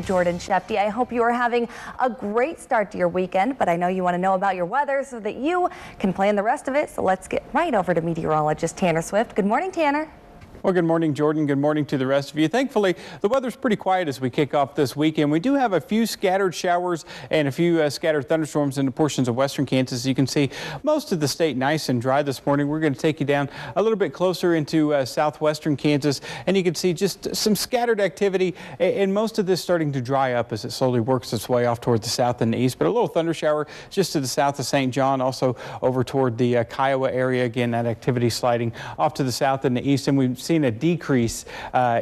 Jordan Shefty. I hope you are having a great start to your weekend, but I know you want to know about your weather so that you can plan the rest of it. So let's get right over to meteorologist Tanner Swift. Good morning, Tanner. Well, good morning, Jordan. Good morning to the rest of you. Thankfully, the weather's pretty quiet as we kick off this weekend. We do have a few scattered showers and a few scattered thunderstorms in the portions of western Kansas. You can see most of the state nice and dry this morning. We're going to take you down a little bit closer into southwestern Kansas, and you can see just some scattered activity, and most of this starting to dry up as it slowly works its way off toward the south and the east. But a little thunder shower just to the south of St. John, also over toward the Kiowa area. Again, that activity sliding off to the south and the east, and we've seen a decrease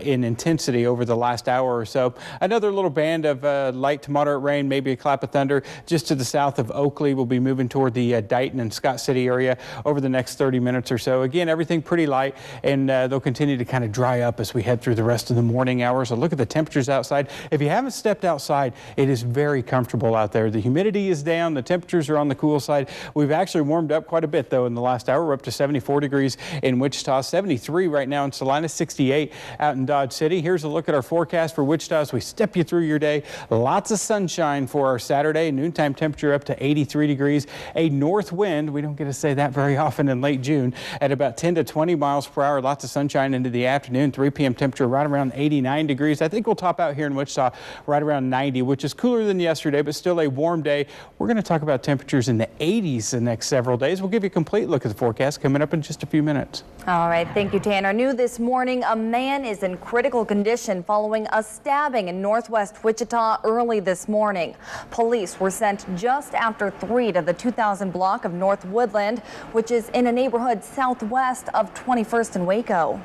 in intensity over the last hour or so. Another little band of light to moderate rain, maybe a clap of thunder just to the south of Oakley. We'll be moving toward the Dighton and Scott City area over the next 30 minutes or so. Again, everything pretty light, and they'll continue to kind of dry up as we head through the rest of the morning hours. So look at the temperatures outside. If you haven't stepped outside, it is very comfortable out there. The humidity is down. The temperatures are on the cool side. We've actually warmed up quite a bit, though, in the last hour. We're up to 74 degrees in Wichita, 73 right now in Salina, 68 out in Dodge City. Here's a look at our forecast for Wichita as we step you through your day. Lots of sunshine for our Saturday. Noontime temperature up to 83 degrees. A north wind, we don't get to say that very often in late June, at about 10 to 20 miles per hour. Lots of sunshine into the afternoon. 3 p.m. temperature right around 89 degrees. I think we'll top out here in Wichita right around 90, which is cooler than yesterday, but still a warm day. We're going to talk about temperatures in the 80s the next several days. We'll give you a complete look at the forecast coming up in just a few minutes. All right, thank you, Tanner. New this morning, a man is in critical condition following a stabbing in northwest Wichita early this morning. Police were sent just after 3 to the 2000 block of North Woodland, which is in a neighborhood southwest of 21st and Waco.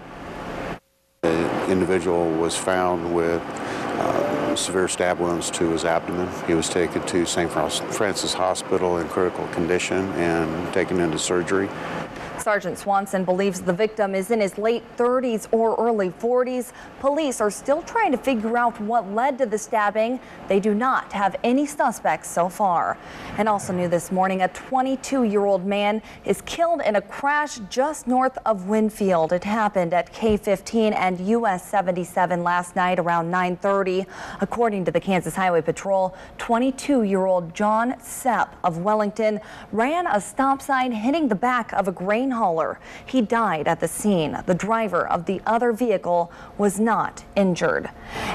The individual was found with severe stab wounds to his abdomen. He was taken to St. Francis Hospital in critical condition and taken into surgery. Sergeant Swanson believes the victim is in his late 30s or early 40s. Police are still trying to figure out what led to the stabbing. They do not have any suspects so far. And also new this morning, a 22-year-old man is killed in a crash just north of Winfield. It happened at K-15 and US 77 last night around 9:30. According to the Kansas Highway Patrol, 22-year-old John Sepp of Wellington ran a stop sign hitting the back of a grain hauler. He died at the scene. The driver of the other vehicle was not injured.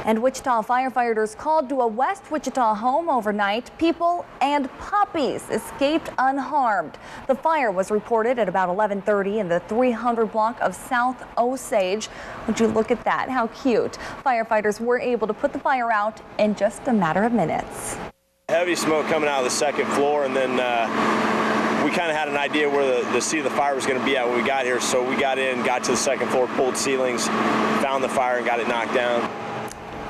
And Wichita firefighters called to a West Wichita home overnight. People and puppies escaped unharmed. The fire was reported at about 11:30 in the 300 block of South Osage. Would you look at that? How cute. Firefighters were able to put the fire out in just a matter of minutes. Heavy smoke coming out of the second floor, and then we kind of had an idea where the seat of the fire was going to be at when we got here, so we got in, got to the second floor, pulled ceilings, found the fire, and got it knocked down.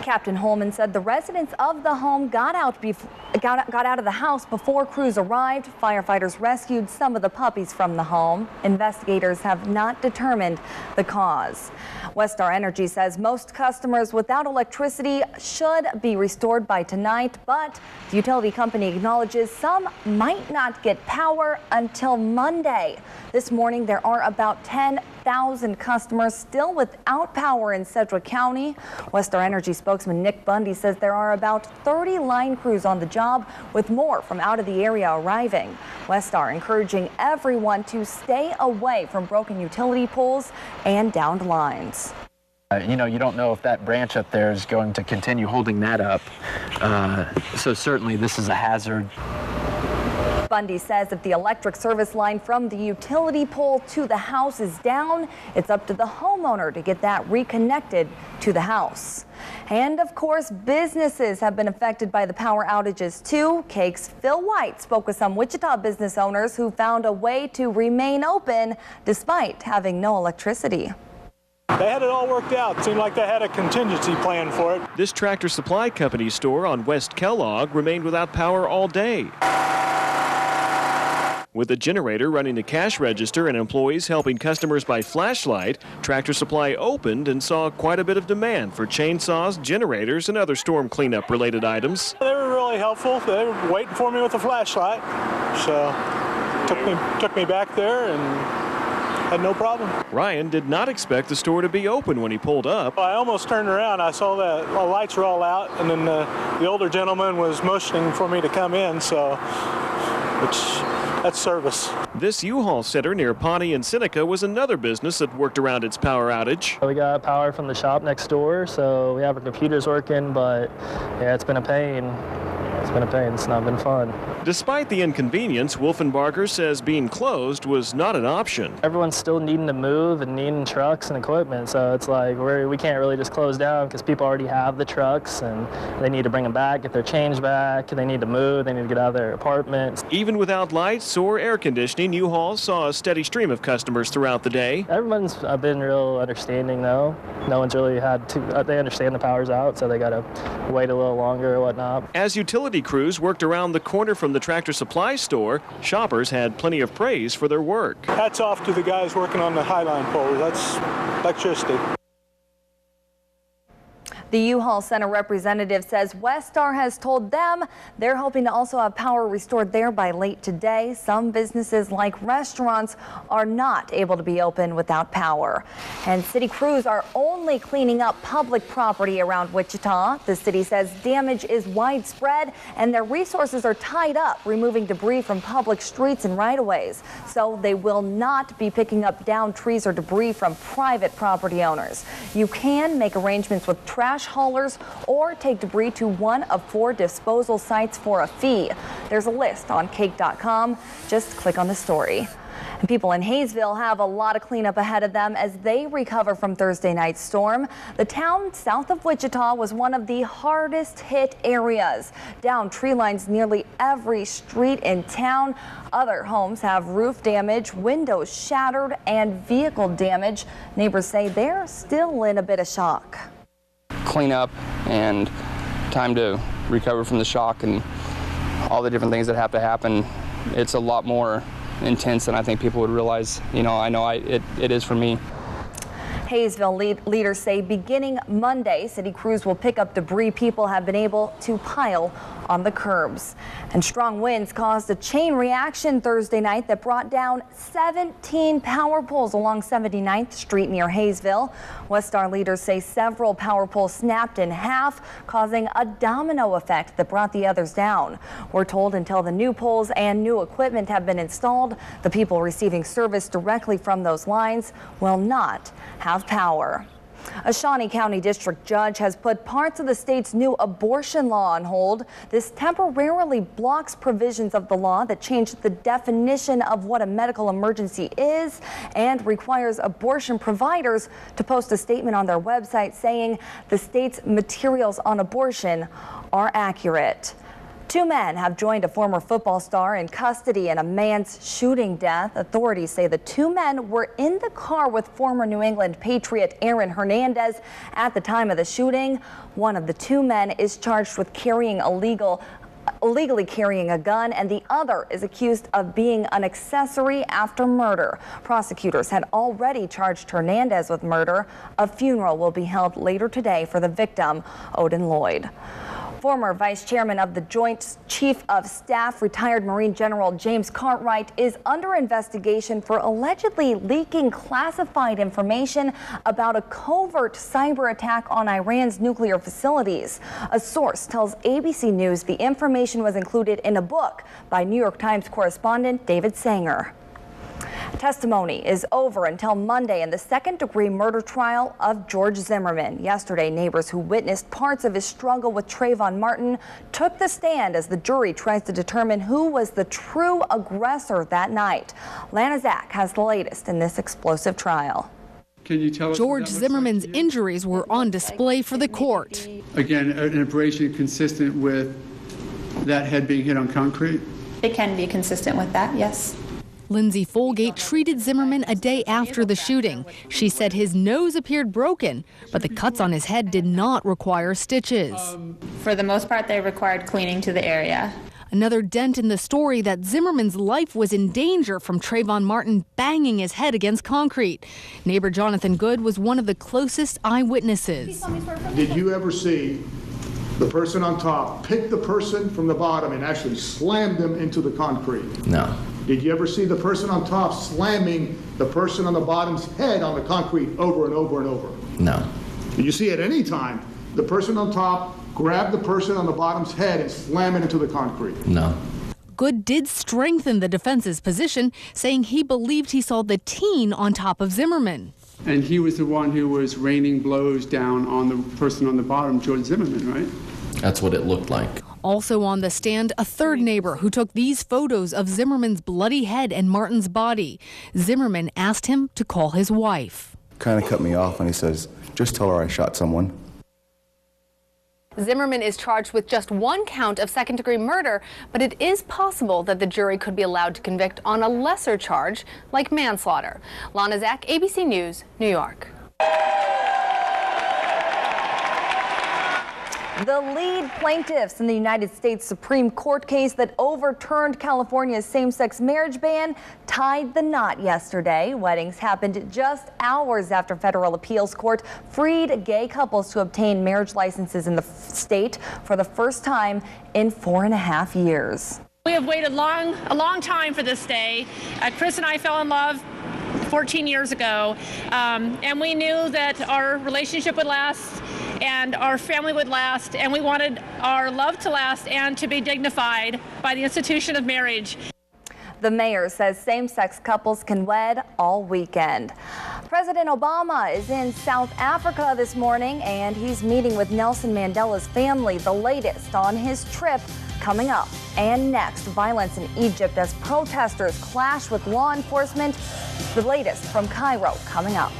Captain Holman said the residents of the home got out of the house before crews arrived. Firefighters rescued some of the puppies from the home. Investigators have not determined the cause. Westar Energy says most customers without electricity should be restored by tonight, but the utility company acknowledges some might not get power until Monday. This morning, there are about 10,000 customers still without power in Sedgwick County. Westar Energy spokesman Nick Bundy says there are about 30 line crews on the job, with more from out of the area arriving. Westar encouraging everyone to stay away from broken utility poles and downed lines. You don't know if that branch up there is going to continue holding that up. So certainly this is a hazard. Bundy says if the electric service line from the utility pole to the house is down, it's up to the homeowner to get that reconnected to the house. And of course, businesses have been affected by the power outages too. Cake's Phil White spoke with some Wichita business owners who found a way to remain open despite having no electricity. They had it all worked out. It seemed like they had a contingency plan for it. This Tractor Supply Company store on West Kellogg remained without power all day. With a generator running the cash register and employees helping customers by flashlight, Tractor Supply opened and saw quite a bit of demand for chainsaws, generators, and other storm cleanup related items. They were really helpful. They were waiting for me with a flashlight. So took me back there and had no problem. Ryan did not expect the store to be open when he pulled up. I almost turned around. I saw that the lights were all out, and then the older gentleman was motioning for me to come in, so that's service. This U-Haul center near Pawnee and Seneca was another business that worked around its power outage. We got power from the shop next door, so we have our computers working, but yeah, it's been a pain. It's not been fun. Despite the inconvenience, Wolfenbarger says being closed was not an option. Everyone's still needing to move and needing trucks and equipment, so it's like we can't really just close down because people already have the trucks and they need to bring them back, get their change back, they need to move, they need to get out of their apartments. Even without lights or air conditioning, U-Haul saw a steady stream of customers throughout the day. Everyone's been real understanding though. No one's really had to, they understand the power's out, so they got to wait a little longer or whatnot. As utility crews worked around the corner from the Tractor Supply store, shoppers had plenty of praise for their work. Hats off to the guys working on the Highline poles. That's electricity. The U-Haul Center representative says Westar has told them they're hoping to also have power restored there by late today. Some businesses like restaurants are not able to be open without power. And city crews are only cleaning up public property around Wichita. The city says damage is widespread and their resources are tied up removing debris from public streets and right-of-ways. So they will not be picking up downed trees or debris from private property owners. You can make arrangements with trash haulers or take debris to one of 4 disposal sites for a fee. There's a list on cake.com. Just click on the story. And people in Hayesville have a lot of cleanup ahead of them as they recover from Thursday night's storm. The town south of Wichita was one of the hardest hit areas. Down tree lines nearly every street in town. Other homes have roof damage, windows shattered, and vehicle damage. Neighbors say they're still in a bit of shock. Cleanup and time to recover from the shock and all the different things that have to happen. It's a lot more intense than I think people would realize. You know, I know it is for me. Hayesville leaders say beginning Monday, city crews will pick up debris people have been able to pile on the curbs. And strong winds caused a chain reaction Thursday night that brought down 17 power poles along 79th Street near Hayesville. Westar leaders say several power poles snapped in half, causing a domino effect that brought the others down. We're told until the new poles and new equipment have been installed, the people receiving service directly from those lines will not have power. A Shawnee County District judge has put parts of the state's new abortion law on hold. This temporarily blocks provisions of the law that change the definition of what a medical emergency is and requires abortion providers to post a statement on their website saying the state's materials on abortion are accurate. 2 men have joined a former football star in custody in a man's shooting death. Authorities say the 2 men were in the car with former New England Patriot Aaron Hernandez at the time of the shooting. One of the 2 men is charged with illegally carrying a gun, and the other is accused of being an accessory after murder. Prosecutors had already charged Hernandez with murder. A funeral will be held later today for the victim, Odin Lloyd. Former Vice Chairman of the Joint Chief of Staff, retired Marine General James Cartwright, is under investigation for allegedly leaking classified information about a covert cyber attack on Iran's nuclear facilities. A source tells ABC News the information was included in a book by New York Times correspondent David Sanger. Testimony is over until Monday in the second-degree murder trial of George Zimmerman. Yesterday, neighbors who witnessed parts of his struggle with Trayvon Martin took the stand as the jury tries to determine who was the true aggressor that night. Lana Zach has the latest in this explosive trial. Can you tell us George Zimmerman's injuries were on display for the court. Again, an abrasion consistent with that head being hit on concrete? It can be consistent with that, yes. Lindsay Folgate treated Zimmerman a day after the shooting. She said his nose appeared broken, but the cuts on his head did not require stitches. For the most part, they required cleaning to the area. Another dent in the story that Zimmerman's life was in danger from Trayvon Martin banging his head against concrete. Neighbor Jonathan Good was one of the closest eyewitnesses. Did you ever see the person on top pick the person from the bottom and actually slam them into the concrete? No. Did you ever see the person on top slamming the person on the bottom's head on the concrete over and over and over? No. Did you see at any time the person on top grab the person on the bottom's head and slam it into the concrete? No. Good did strengthen the defense's position, saying he believed he saw the teen on top of Zimmerman. And he was the one who was raining blows down on the person on the bottom, George Zimmerman, right? That's what it looked like. Also on the stand, a third neighbor who took these photos of Zimmerman's bloody head and Martin's body. Zimmerman asked him to call his wife. Kind of cut me off and he says, just tell her I shot someone. Zimmerman is charged with just one count of second-degree murder, but it is possible that the jury could be allowed to convict on a lesser charge, like manslaughter. Lana Zach, ABC News, New York. The lead plaintiffs in the United States Supreme Court case that overturned California's same-sex marriage ban tied the knot yesterday. Weddings happened just hours after federal appeals court freed gay couples to obtain marriage licenses in the state for the first time in 4.5 years. We have waited a long time for this day. Chris and I fell in love 14 years ago, and we knew that our relationship would last and our family would last, and we wanted our love to last and to be dignified by the institution of marriage. The mayor says same-sex couples can wed all weekend. President Obama is in South Africa this morning, and he's meeting with Nelson Mandela's family, the latest on his trip coming up. And next, violence in Egypt as protesters clash with law enforcement. The latest from Cairo coming up.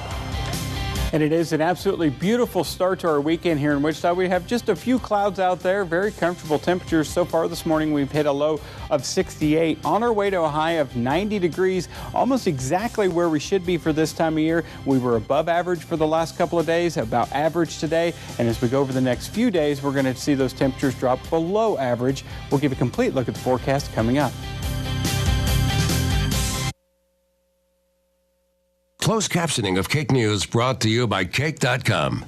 And it is an absolutely beautiful start to our weekend here in Wichita. We have just a few clouds out there, very comfortable temperatures. So far this morning, we've hit a low of 68, on our way to a high of 90 degrees, almost exactly where we should be for this time of year. We were above average for the last couple of days, about average today. And as we go over the next few days, we're going to see those temperatures drop below average. We'll give a complete look at the forecast coming up. Closed captioning of Cake News brought to you by Cake.com.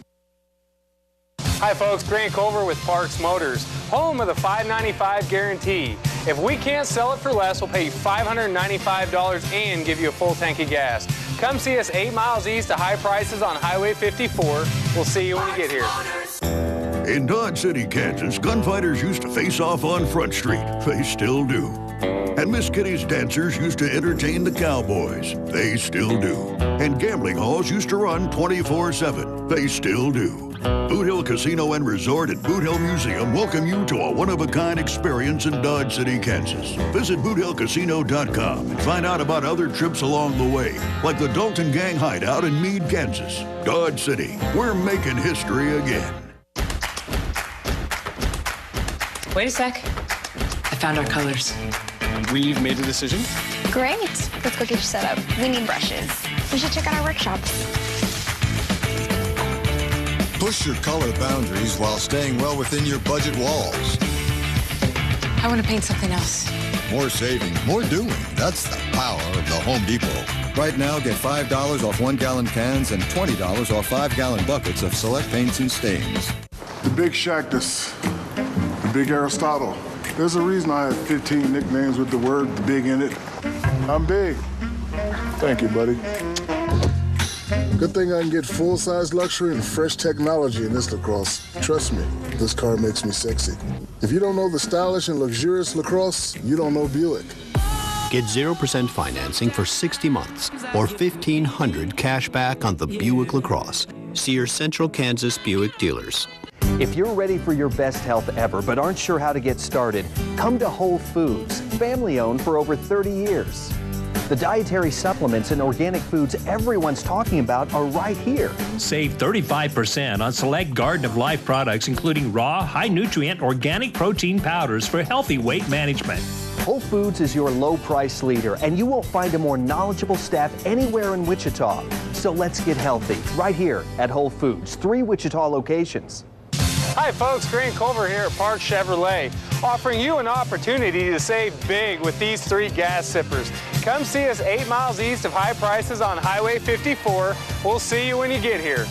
Hi folks, Grant Culver with Parks Motors, home of the $595 guarantee. If we can't sell it for less, we'll pay you $595 and give you a full tank of gas. Come see us 8 miles east of high prices on Highway 54. We'll see you when you get here. In Dodge City, Kansas, gunfighters used to face off on Front Street. They still do. And Miss Kitty's dancers used to entertain the cowboys. They still do. And gambling halls used to run 24/7. They still do. Boot Hill Casino and Resort at Boot Hill Museum welcome you to a one-of-a-kind experience in Dodge City, Kansas. Visit BootHillCasino.com and find out about other trips along the way, like the Dalton Gang Hideout in Meade, Kansas. Dodge City, we're making history again. Wait a sec. I found our colors. We've made a decision. Great. Let's go get you set up. We need brushes. We should check out our workshop. Push your color boundaries while staying well within your budget walls. I want to paint something else. More saving, more doing. That's the power of the Home Depot. Right now, get $5 off 1-gallon cans and $20 off 5-gallon buckets of select paints and stains. The Big Shactus, the Big Aristotle. There's a reason I have 15 nicknames with the word "the big" in it. I'm big. Thank you, buddy. Good thing I can get full-size luxury and fresh technology in this LaCrosse. Trust me, this car makes me sexy. If you don't know the stylish and luxurious LaCrosse, you don't know Buick. Get 0% financing for 60 months or $1,500 cash back on the Buick LaCrosse. See your Central Kansas Buick dealers. If you're ready for your best health ever but aren't sure how to get started, come to Whole Foods, family-owned for over 30 years. The dietary supplements and organic foods everyone's talking about are right here. Save 35% on select Garden of Life products, including raw, high-nutrient, organic protein powders for healthy weight management. Whole Foods is your low-price leader, and you won't find a more knowledgeable staff anywhere in Wichita. So let's get healthy right here at Whole Foods, 3 Wichita locations. Hi folks, Grant Culver here at Park Chevrolet, offering you an opportunity to save big with these 3 gas sippers. Come see us 8 miles east of high prices on Highway 54. We'll see you when you get here.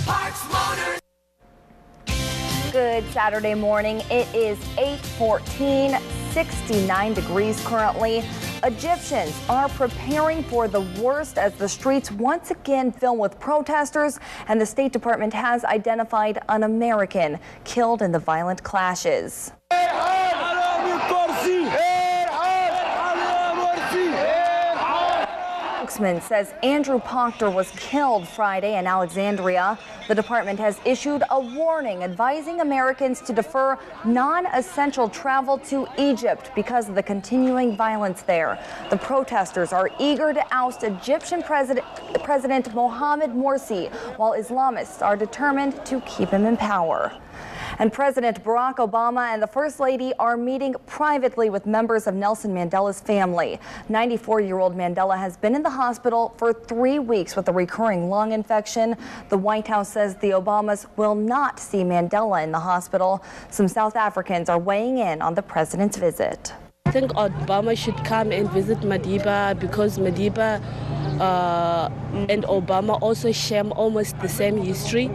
Parks Motors. Good Saturday morning. It is 8:14. 69 degrees currently. Egyptians are preparing for the worst as the streets once again fill with protesters, and the State Department has identified an American killed in the violent clashes. Spokesman says Andrew Proctor was killed Friday in Alexandria. The department has issued a warning advising Americans to defer non-essential travel to Egypt because of the continuing violence there. The protesters are eager to oust Egyptian President Mohamed Morsi, while Islamists are determined to keep him in power. And President Barack Obama and the First Lady are meeting privately with members of Nelson Mandela's family. 94-year-old Mandela has been in the hospital for 3 weeks with a recurring lung infection. The White House says the Obamas will not see Mandela in the hospital. Some South Africans are weighing in on the president's visit. I think Obama should come and visit Madiba because Madiba and Obama also share almost the same history.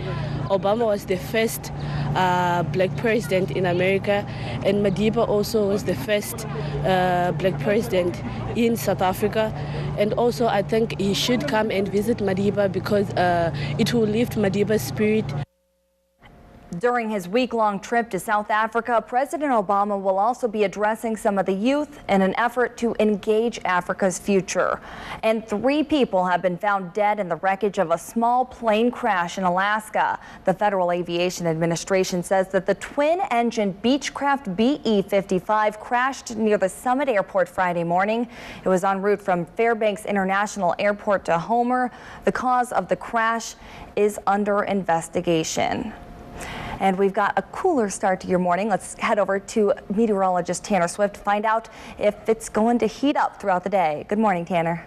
Obama was the first black president in America, and Madiba also was the first black president in South Africa. And also I think he should come and visit Madiba because it will lift Madiba's spirit. During his week-long trip to South Africa, President Obama will also be addressing some of the youth in an effort to engage Africa's future. And 3 people have been found dead in the wreckage of a small plane crash in Alaska. The Federal Aviation Administration says that the twin-engine Beechcraft BE-55 crashed near the Summit Airport Friday morning. It was en route from Fairbanks International Airport to Homer. The cause of the crash is under investigation. And we've got a cooler start to your morning. Let's head over to meteorologist Tanner Swift to find out if it's going to heat up throughout the day. Good morning, Tanner.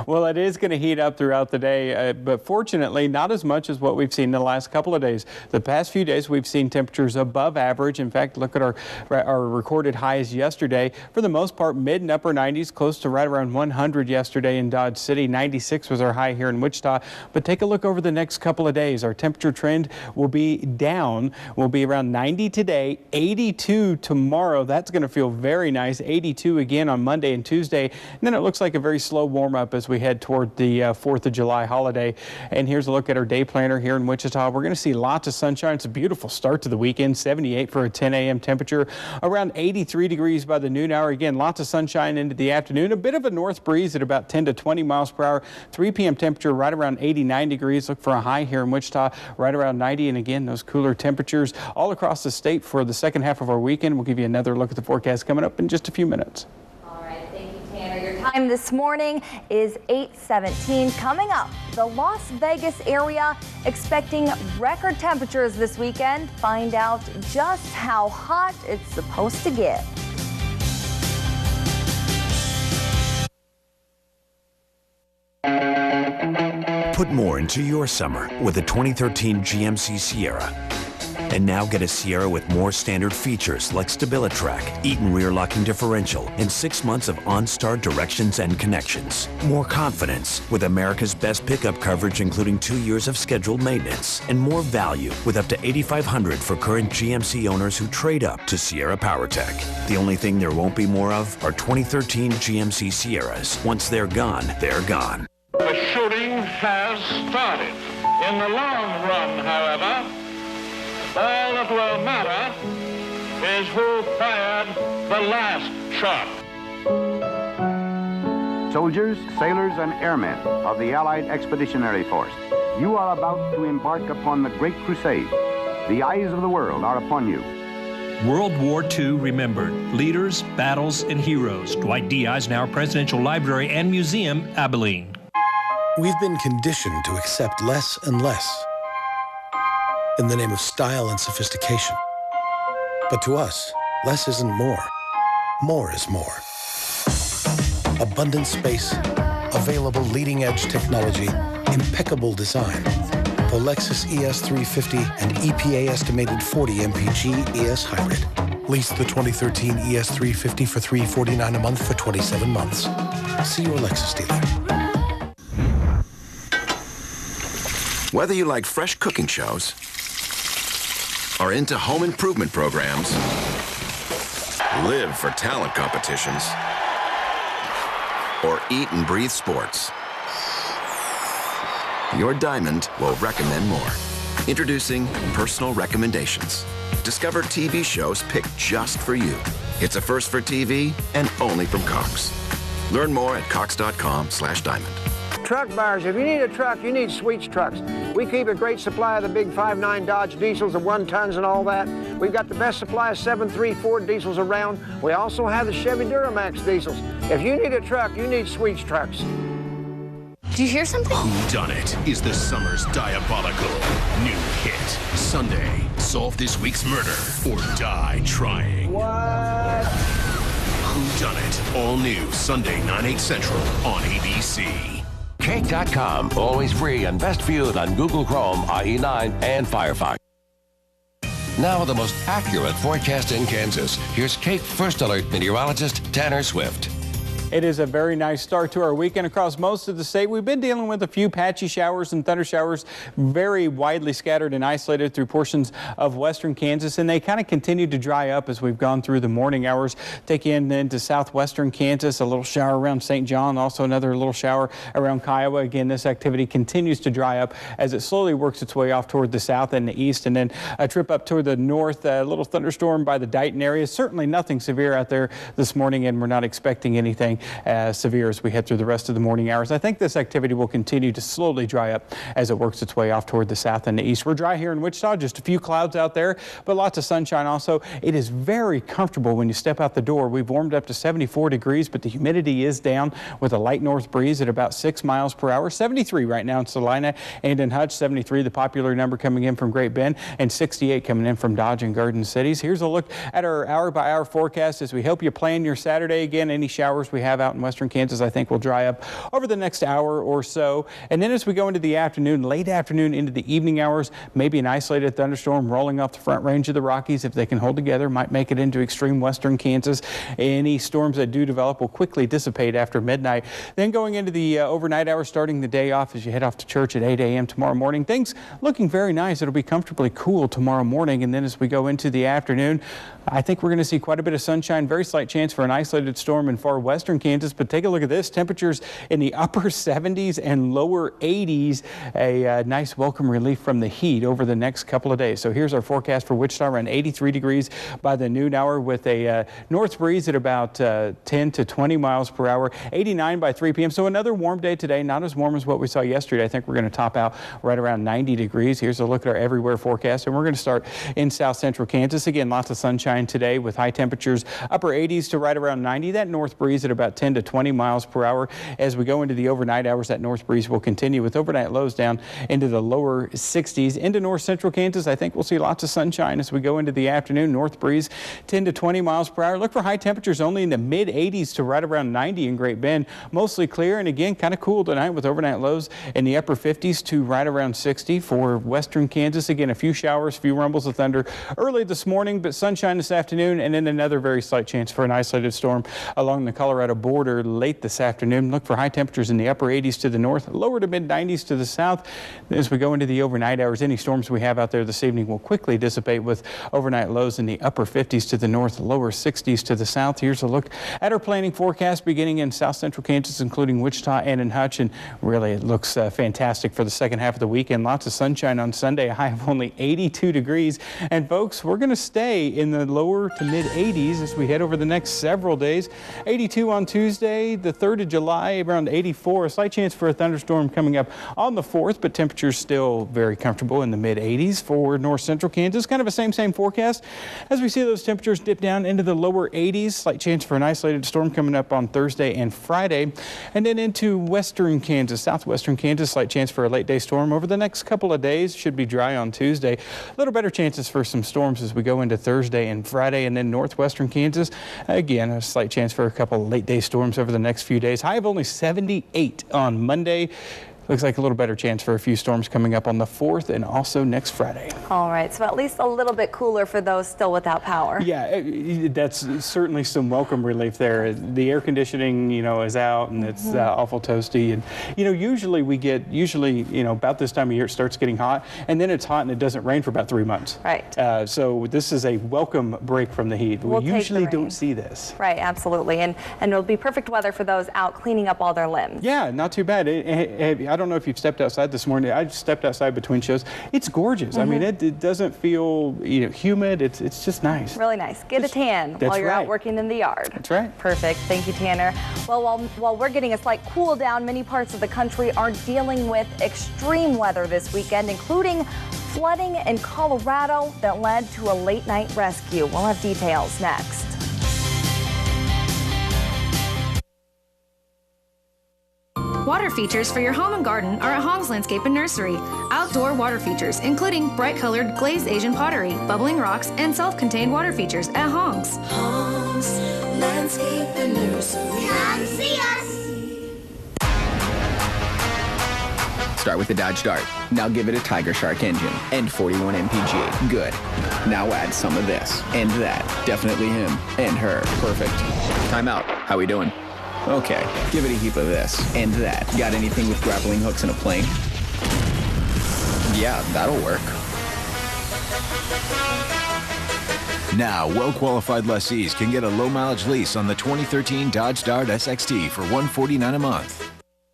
Well, it is going to heat up throughout the day, but fortunately not as much as what we've seen in the last couple of days. The past few days we've seen temperatures above average. In fact, look at our recorded highs yesterday. For the most part, mid and upper 90s, close to right around 100 yesterday in Dodge City. 96 was our high here in Wichita. But take a look over the next couple of days. Our temperature trend will be down. We'll be around 90 today, 82 tomorrow. That's going to feel very nice. 82 again on Monday and Tuesday. And then it looks like a very slow warm up as we head toward the 4th of July holiday. And here's a look at our day planner here in Wichita. We're going to see lots of sunshine. It's a beautiful start to the weekend. 78 for a 10 a.m. temperature. Around 83 degrees by the noon hour. Again, lots of sunshine into the afternoon. A bit of a north breeze at about 10 to 20 miles per hour. 3 p.m. temperature right around 89 degrees. Look for a high here in Wichita right around 90. And again, those cooler temperatures all across the state for the second half of our weekend. We'll give you another look at the forecast coming up in just a few minutes. All right, thank you, Tanner. Your time this morning is 8:17. Coming up, the Las Vegas area expecting record temperatures this weekend. Find out just how hot it's supposed to get. Put more into your summer with the 2013 GMC Sierra. And now get a Sierra with more standard features like StabiliTrack, Eaton rear locking differential, and 6 months of OnStar directions and connections. More confidence with America's best pickup coverage, including 2 years of scheduled maintenance, and more value with up to $8,500 for current GMC owners who trade up to Sierra PowerTech. The only thing there won't be more of are 2013 GMC Sierras. Once they're gone, they're gone. The shooting has started. In the long run, however, all that will matter is who fired the last shot. Soldiers, sailors, and airmen of the Allied Expeditionary Force, you are about to embark upon the Great Crusade. The eyes of the world are upon you. World War II remembered. Leaders, battles, and heroes. Dwight D. Eisenhower Presidential Library and Museum, Abilene. We've been conditioned to accept less and less in the name of style and sophistication. But to us, less isn't more. More is more. Abundant space, available leading-edge technology, impeccable design. The Lexus ES350 and EPA-estimated 40 mpg ES Hybrid. Lease the 2013 ES350 for $349 a month for 27 months. See your Lexus dealer. Whether you like fresh cooking shows or into home improvement programs, live for talent competitions, or eat and breathe sports, your Diamond will recommend more. Introducing Personal Recommendations. Discover TV shows picked just for you. It's a first for TV and only from Cox. Learn more at cox.com/diamond. Truck buyers, if you need a truck, you need Sweets Trucks. We keep a great supply of the big 5.9 Dodge diesels, the 1 tons and all that. We've got the best supply of 7.3 Ford diesels around. We also have the Chevy Duramax diesels. If you need a truck, you need Sweets Trucks. Do you hear something? Whodunit is the summer's diabolical new hit. Sunday, solve this week's murder or die trying. What? Whodunit, all new Sunday 9, 8 Central on ABC. Cake.com, always free and best viewed on Google Chrome, IE9, and Firefox. Now the most accurate forecast in Kansas. Here's Cake First Alert meteorologist Tanner Swift. It is a very nice start to our weekend across most of the state. We've been dealing with a few patchy showers and thunder showers, very widely scattered and isolated through portions of western Kansas, and they kind of continue to dry up as we've gone through the morning hours. Taking into southwestern Kansas, a little shower around St. John, also another little shower around Kiowa. Again, this activity continues to dry up as it slowly works its way off toward the south and the east, and then a trip up toward the north, a little thunderstorm by the Dighton area. Certainly nothing severe out there this morning, and we're not expecting anything severe as we head through the rest of the morning hours. I think this activity will continue to slowly dry up as it works its way off toward the south and the east. We're dry here in Wichita, just a few clouds out there, but lots of sunshine also. It is very comfortable when you step out the door. We've warmed up to 74 degrees, but the humidity is down with a light north breeze at about 6 miles per hour. 73 right now in Salina and in Hutch. 73, the popular number coming in from Great Bend, and 68 coming in from Dodge and Garden Cities. Here's a look at our hour-by-hour forecast as we help you plan your Saturday. Again, any showers we have out in western Kansas, I think, will dry up over the next hour or so. And then as we go into the afternoon, late afternoon into the evening hours, maybe an isolated thunderstorm rolling off the front range of the Rockies. If they can hold together, might make it into extreme western Kansas. Any storms that do develop will quickly dissipate after midnight. Then going into the overnight hours, starting the day off as you head off to church at 8 a.m. tomorrow morning. Things looking very nice. It'll be comfortably cool tomorrow morning. And then as we go into the afternoon, I think we're going to see quite a bit of sunshine. Very slight chance for an isolated storm in far western Kansas. But take a look at this. Temperatures in the upper 70s and lower 80s. A nice welcome relief from the heat over the next couple of days. So here's our forecast for Wichita, around 83 degrees by the noon hour with a north breeze at about 10 to 20 miles per hour. 89 by 3 p.m. So another warm day today. Not as warm as what we saw yesterday. I think we're going to top out right around 90 degrees. Here's a look at our everywhere forecast. And we're going to start in south central Kansas. Again, lots of sunshine today with high temperatures upper 80s to right around 90. That north breeze at about 10 to 20 miles per hour. As we go into the overnight hours, that north breeze will continue with overnight lows down into the lower 60s. Into north central Kansas, I think we'll see lots of sunshine as we go into the afternoon. North breeze 10 to 20 miles per hour. Look for high temperatures only in the mid 80s to right around 90 in Great Bend. Mostly clear and again kind of cool tonight with overnight lows in the upper 50s to right around 60 for western Kansas. Again, a few showers, few rumbles of thunder early this morning, but sunshine this afternoon, and then another very slight chance for an isolated storm along the Colorado border late this afternoon. Look for high temperatures in the upper 80s to the north, lower to mid 90s to the south. As we go into the overnight hours, any storms we have out there this evening will quickly dissipate with overnight lows in the upper 50s to the north, lower 60s to the south. Here's a look at our planning forecast beginning in south central Kansas, including Wichita and in Hutch, and really it looks fantastic for the second half of the weekend. Lots of sunshine on Sunday, a high of only 82 degrees. And folks, we're going to stay in the lower to mid 80s as we head over the next several days. 82 on Tuesday, the 3rd of July, around 84. A slight chance for a thunderstorm coming up on the 4th, but temperatures still very comfortable in the mid 80s for north central Kansas. Kind of a same forecast as we see those temperatures dip down into the lower 80s. Slight chance for an isolated storm coming up on Thursday and Friday. And then into western Kansas, southwestern Kansas, slight chance for a late day storm over the next couple of days. Should be dry on Tuesday. A little better chances for some storms as we go into Thursday and Friday. And then northwestern Kansas, again, a slight chance for a couple late day storms over the next few days. High of only 78 on Monday. looks like a little better chance for a few storms coming up on the 4th and also next Friday. All right, so at least a little bit cooler for those still without power. Yeah, that's certainly some welcome relief there. The air conditioning, is out and it's awful toasty. And, usually about this time of year it starts getting hot, and then it's hot and it doesn't rain for about 3 months. Right. So this is a welcome break from the heat. We usually don't see this. Right, absolutely. And it'll be perfect weather for those out cleaning up all their limbs. Yeah, not too bad. I don't know if you've stepped outside this morning. I stepped outside between shows. It's gorgeous. I mean, it doesn't feel humid. It's just nice. Really nice. Get a tan while you're out working in the yard. That's right. Perfect. Thank you, Tanner. Well, while we're getting a slight cool down, many parts of the country are dealing with extreme weather this weekend, including flooding in Colorado that led to a late night rescue. We'll have details next. Water features for your home and garden are at Hong's Landscape and Nursery. Outdoor water features, including bright-colored glazed Asian pottery, bubbling rocks, and self-contained water features at Hong's. Hong's Landscape and Nursery. Come see us. Start with the Dodge Dart. Now give it a Tiger Shark engine and 41 mpg. Good. Now add some of this and that. Definitely him and her. Perfect. Time out. How we doing? Okay, give it a heap of this and that. Got anything with grappling hooks and a plane? Yeah, that'll work. Now, well-qualified lessees can get a low-mileage lease on the 2013 Dodge Dart SXT for $149 a month.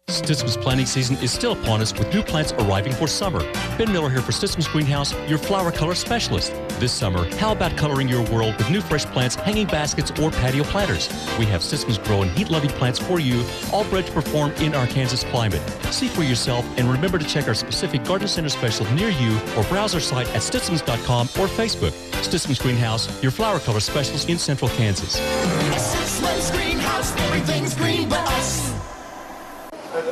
Stitsum's planting season is still upon us with new plants arriving for summer. Ben Miller here for Stitsum's Greenhouse, your flower color specialist. This summer, how about coloring your world with new fresh plants, hanging baskets, or patio planters? We have Stitsum's grow and heat-loving plants for you, all bred to perform in our Kansas climate. See for yourself and remember to check our specific garden center special near you or browse our site at stitsums.com or Facebook. Stitsum's Greenhouse, your flower color specialist in central Kansas. Stitsum's Greenhouse, everything's green but us.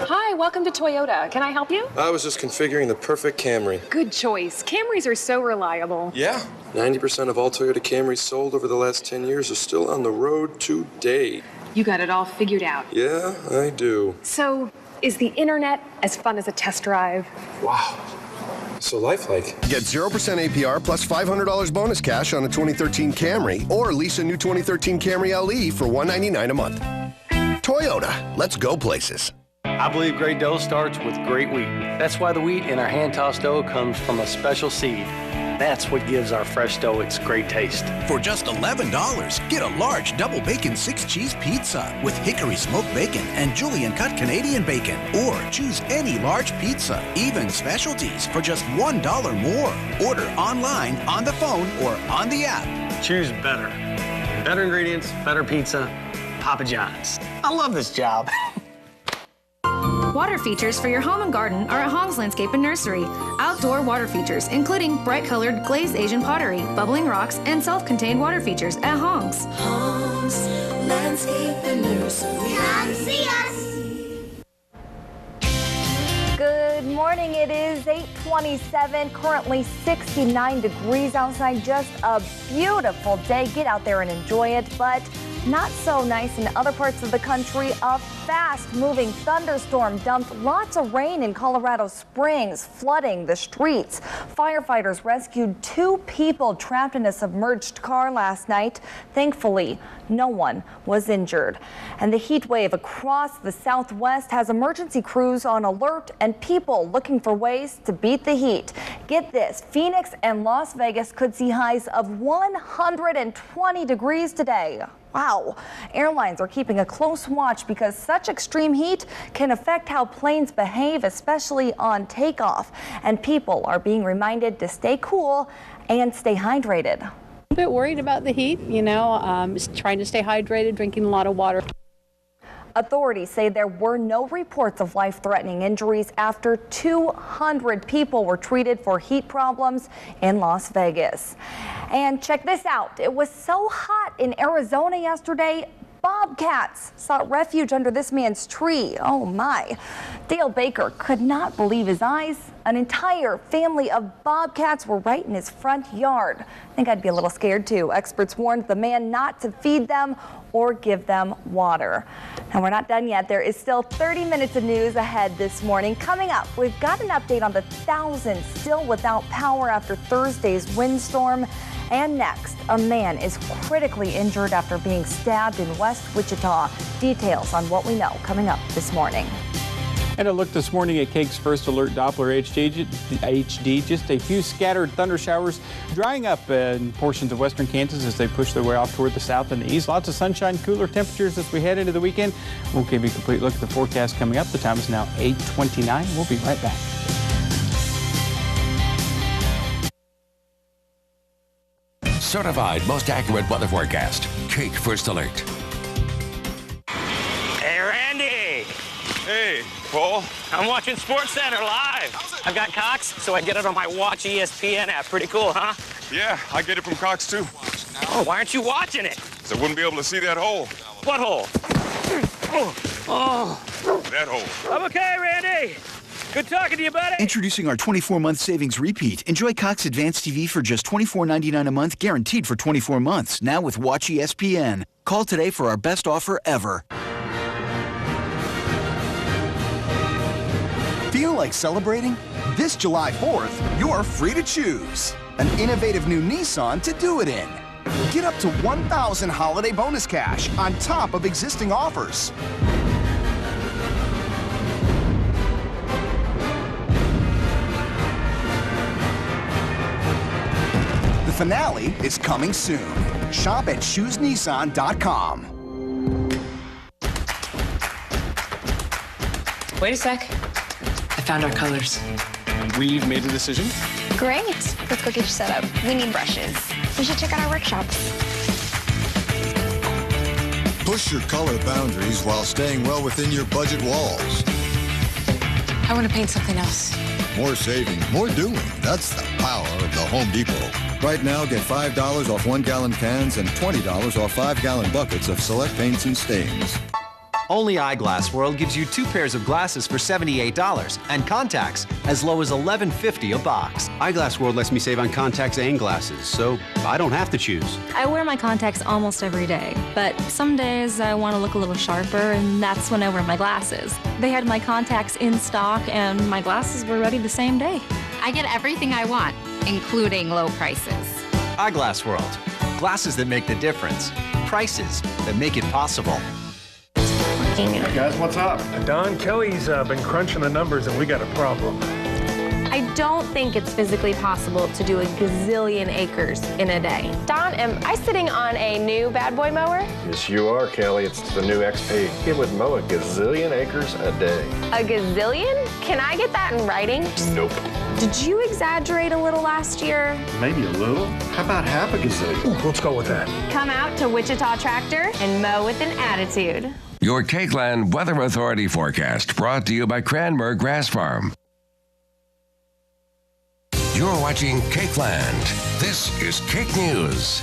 Hi, welcome to Toyota. Can I help you? I was just configuring the perfect Camry. Good choice. Camrys are so reliable. Yeah. 90% of all Toyota Camrys sold over the last 10 years are still on the road today. You got it all figured out. Yeah, I do. So, is the internet as fun as a test drive? Wow. So lifelike. Get 0% APR plus $500 bonus cash on a 2013 Camry or lease a new 2013 Camry LE for $199 a month. Toyota. Let's go places. I believe great dough starts with great wheat. That's why the wheat in our hand-tossed dough comes from a special seed. That's what gives our fresh dough its great taste. For just $11, get a large double bacon 6-cheese pizza with hickory smoked bacon and julienne cut Canadian bacon. Or choose any large pizza, even specialties, for just $1 more. Order online, on the phone, or on the app. Choose better. Better ingredients, better pizza, Papa John's. I love this job. Water features for your home and garden are at Hong's Landscape and Nursery. Outdoor water features, including bright-colored glazed Asian pottery, bubbling rocks, and self-contained water features at Hong's. Hong's Landscape and Nursery. Come see us. Good morning. It is 8:27, currently 69 degrees outside. Just a beautiful day. Get out there and enjoy it, but not so nice in other parts of the country. A fast-moving thunderstorm dumped lots of rain in Colorado Springs, flooding the streets. Firefighters rescued 2 people trapped in a submerged car last night. Thankfully, no one was injured. And the heat wave across the Southwest has emergency crews on alert and people looking for ways to beat the heat. Get this, Phoenix and Las Vegas could see highs of 120 degrees today. Wow. Airlines are keeping a close watch because such extreme heat can affect how planes behave, especially on takeoff. And people are being reminded to stay cool and stay hydrated. A bit worried about the heat, trying to stay hydrated, drinking a lot of water. Authorities say there were no reports of life-threatening injuries after 200 people were treated for heat problems in Las Vegas. And check this out. It was so hot in Arizona yesterday, bobcats sought refuge under this man's tree. Oh my. Dale Baker could not believe his eyes. An entire family of bobcats were right in his front yard. I think I'd be a little scared too. Experts warned the man not to feed them or give them water. And we're not done yet. There is still 30 minutes of news ahead this morning. Coming up, we've got an update on the thousands still without power after Thursday's windstorm. And next, a man is critically injured after being stabbed in West Wichita. Details on what we know coming up this morning. And a look this morning at Cake's First Alert Doppler HD. Just a few scattered thunder showers drying up in portions of western Kansas as they push their way off toward the south and the east. Lots of sunshine, cooler temperatures as we head into the weekend. We'll give you a complete look at the forecast coming up. The time is now 8:29. We'll be right back. Certified most accurate weather forecast. Cake First Alert. Hey, Randy. Hey, Paul. I'm watching SportsCenter live. I've got Cox, so I get it on my Watch ESPN app. Pretty cool, huh? Yeah, I get it from Cox, too. Oh, why aren't you watching it? So I wouldn't be able to see that hole. What hole? Oh. That hole. I'm okay, Randy. Good talking to you, buddy. Introducing our 24-month savings repeat. Enjoy Cox Advanced TV for just $24.99 a month, guaranteed for 24 months. Now with Watch ESPN. Call today for our best offer ever. Feel like celebrating? This July 4th, you're free to choose an innovative new Nissan to do it in. Get up to $1,000 holiday bonus cash on top of existing offers. The finale is coming soon. Shop at ChooseNissan.com. Wait a sec. I found our colors. We've made a decision. Great. Let's go get you set up. We need brushes. We should check out our workshop. Push your color boundaries while staying well within your budget walls. I want to paint something else. More saving, more doing. That's the power of the Home Depot. Right now, get $5 off 1-gallon cans and $20 off 5-gallon buckets of select paints and stains. Only Eyeglass World gives you 2 pairs of glasses for $78 and contacts as low as $11.50 a box. Eyeglass World lets me save on contacts and glasses, so I don't have to choose. I wear my contacts almost every day, but some days I want to look a little sharper, and that's when I wear my glasses. They had my contacts in stock, and my glasses were ready the same day. I get everything I want, including low prices. Eyeglass World. Glasses that make the difference. Prices that make it possible. Hey guys, what's up? Don Kelly's been crunching the numbers and we got a problem. I don't think it's physically possible to do a gazillion acres in a day. Don, am I sitting on a new bad boy mower? Yes, you are, Kelly. It's the new XP. It would mow a gazillion acres a day. A gazillion? Can I get that in writing? Nope. Did you exaggerate a little last year? Maybe a little. How about half a gazillion? Ooh, let's go with that. Come out to Wichita Tractor and mow with an attitude. Your Cakeland Weather Authority forecast brought to you by Cranmer Grass Farm. You're watching Cakeland. This is Cake News.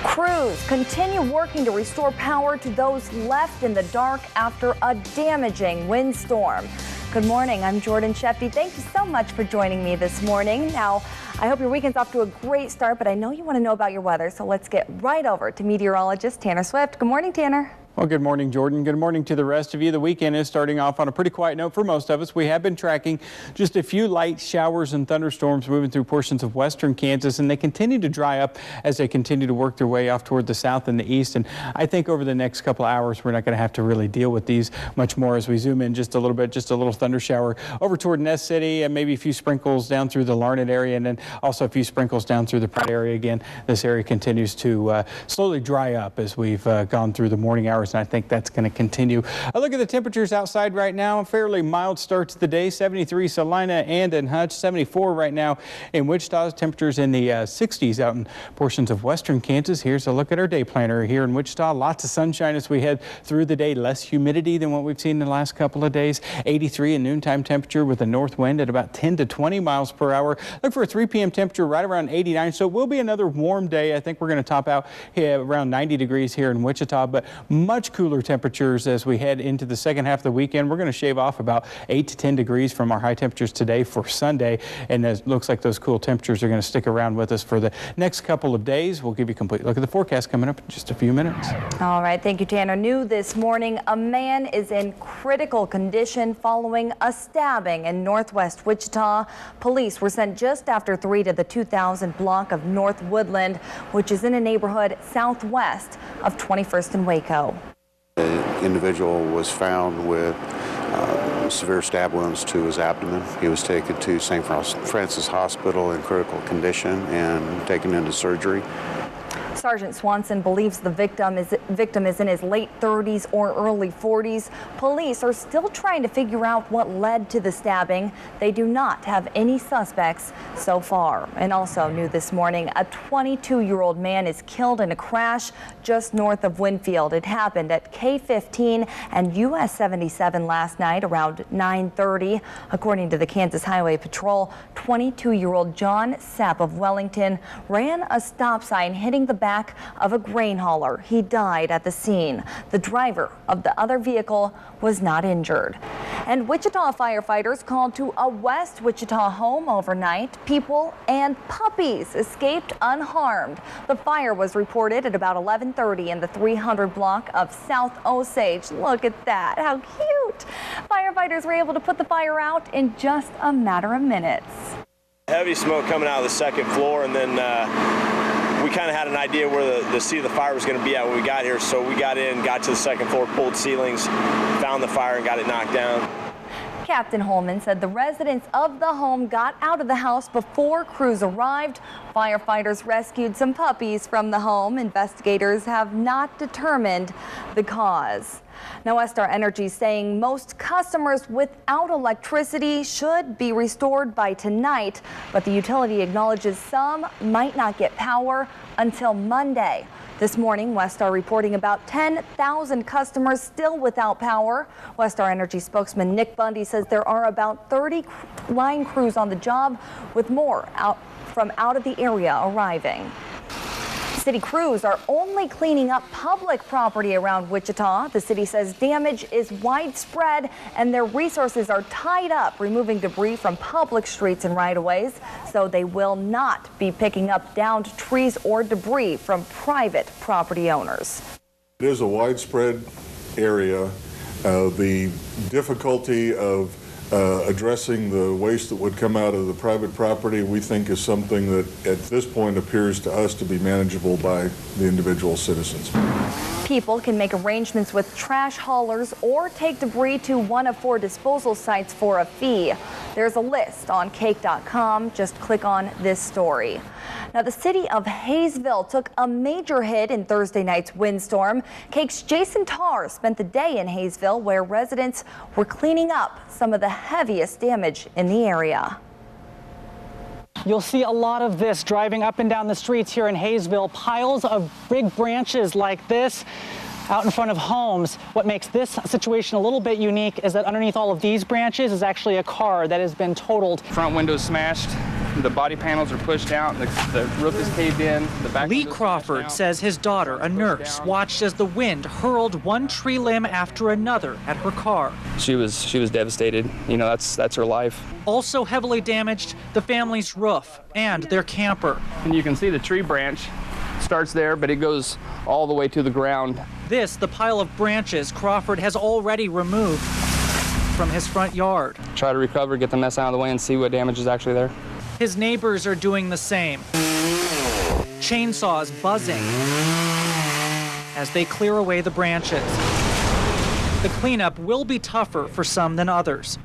Crews continue working to restore power to those left in the dark after a damaging windstorm. Good morning, I'm Jordan Sheffy. Thank you so much for joining me this morning. Now, I hope your weekend's off to a great start, but I know you want to know about your weather, so let's get right over to meteorologist Tanner Swift. Good morning, Tanner. Well, good morning, Jordan. Good morning to the rest of you. The weekend is starting off on a pretty quiet note for most of us. We have been tracking just a few light showers and thunderstorms moving through portions of western Kansas, and they continue to dry up as they continue to work their way off toward the south and the east. And I think over the next couple hours, we're not going to have to really deal with these much more as we zoom in just a little bit, just a little thunder shower over toward Ness City and maybe a few sprinkles down through the Larned area, and then also a few sprinkles down through the Pratt area again. This area continues to slowly dry up as we've gone through the morning hours showers, and I think that's going to continue. A look at the temperatures outside right now. Fairly mild start to the day. 73 Salina and in Hutch, 74 right now in Wichita. Temperatures in the 60s out in portions of western Kansas. Here's a look at our day planner here in Wichita. Lots of sunshine as we head through the day. Less humidity than what we've seen in the last couple of days. 83 in noontime temperature with a north wind at about 10 to 20 miles per hour. Look for a 3 p.m. temperature right around 89. So it will be another warm day. I think we're going to top out here around 90 degrees here in Wichita, but much cooler temperatures as we head into the second half of the weekend. We're going to shave off about 8 to 10 degrees from our high temperatures today for Sunday, and it looks like those cool temperatures are going to stick around with us for the next couple of days. We'll give you a complete look at the forecast coming up in just a few minutes. All right, thank you, Tanner. New this morning, a man is in critical condition following a stabbing in northwest Wichita. Police were sent just after 3 to the 2000 block of North Woodland, which is in a neighborhood southwest of 21st and Waco. The individual was found with severe stab wounds to his abdomen. He was taken to St. Francis Hospital in critical condition and taken into surgery. Sergeant Swanson believes the victim is in his late 30s or early 40s. Police are still trying to figure out what led to the stabbing. They do not have any suspects so far. And also new this morning, a 22-year-old man is killed in a crash just north of Winfield. It happened at K-15 and US 77 last night around 9:30. According to the Kansas Highway Patrol, 22-year-old John Sapp of Wellington ran a stop sign hitting the back of a grain hauler. He died at the scene. The driver of the other vehicle was not injured. And Wichita firefighters called to a West Wichita home overnight. People and puppies escaped unharmed. The fire was reported at about 11:30 in the 300 block of South Osage. Look at that. How cute. Firefighters were able to put the fire out in just a matter of minutes. Heavy smoke coming out of the second floor, and then we kind of had an idea where the seat of the fire was going to be at when we got here, so we got in, got to the second floor, pulled ceilings, found the fire, and got it knocked down. Captain Holman said the residents of the home got out of the house before crews arrived. Firefighters rescued some puppies from the home. Investigators have not determined the cause. Now, Westar Energy is saying most customers without electricity should be restored by tonight, but the utility acknowledges some might not get power until Monday. This morning, Westar reporting about 10,000 customers still without power. Westar Energy spokesman Nick Bundy says there are about 30 line crews on the job, with more from out of the area arriving. City crews are only cleaning up public property around Wichita. The city says damage is widespread and their resources are tied up removing debris from public streets and right-of-ways, so they will not be picking up downed trees or debris from private property owners. It is a widespread area. The difficulty of addressing the waste that would come out of the private property, we think, is something that at this point appears to us to be manageable by the individual citizens. People can make arrangements with trash haulers or take debris to one of 4 disposal sites for a fee. There's a list on cake.com. Just click on this story. Now, the city of Hayesville took a major hit in Thursday night's windstorm. Cake's Jason Tarr spent the day in Hayesville, where residents were cleaning up some of the heaviest damage in the area. You'll see a lot of this driving up and down the streets here in Hayesville. Piles of big branches like this out in front of homes. What makes this situation a little bit unique is that underneath all of these branches is actually a car that has been totaled. Front window's smashed. The body panels are pushed out, the roof is caved in. The back Lee Crawford says his daughter, a nurse, watched as the wind hurled one tree limb after another at her car. She was devastated. You know, that's her life. Also heavily damaged, the family's roof and their camper. And you can see the tree branch starts there, but it goes all the way to the ground. This, the pile of branches Crawford has already removed from his front yard. Try to recover, get the mess out of the way, and see what damage is actually there. His neighbors are doing the same. Chainsaws buzzing as they clear away the branches. The cleanup will be tougher for some than others.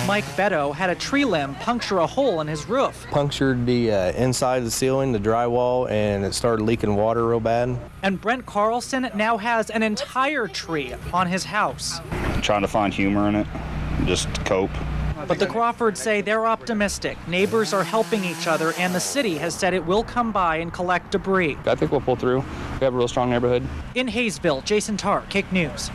Mike Beto had a tree limb puncture a hole in his roof. Punctured the inside of the ceiling, the drywall, and it started leaking water real bad. And Brent Carlson now has an entire tree on his house. I'm trying to find humor in it, just cope. But the Crawfords say they're optimistic. Neighbors are helping each other, and the city has said it will come by and collect debris. I think we'll pull through. We have a real strong neighborhood. In Hayesville, Jason Tarr, KIC News.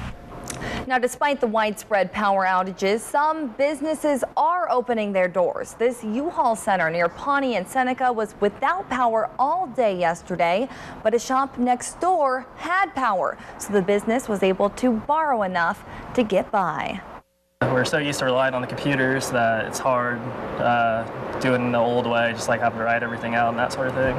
Now, despite the widespread power outages, some businesses are opening their doors. This U-Haul center near Pawnee and Seneca was without power all day yesterday, but a shop next door had power, so the business was able to borrow enough to get by. We're so used to relying on the computers that it's hard doing it the old way, just like having to write everything out and that sort of thing.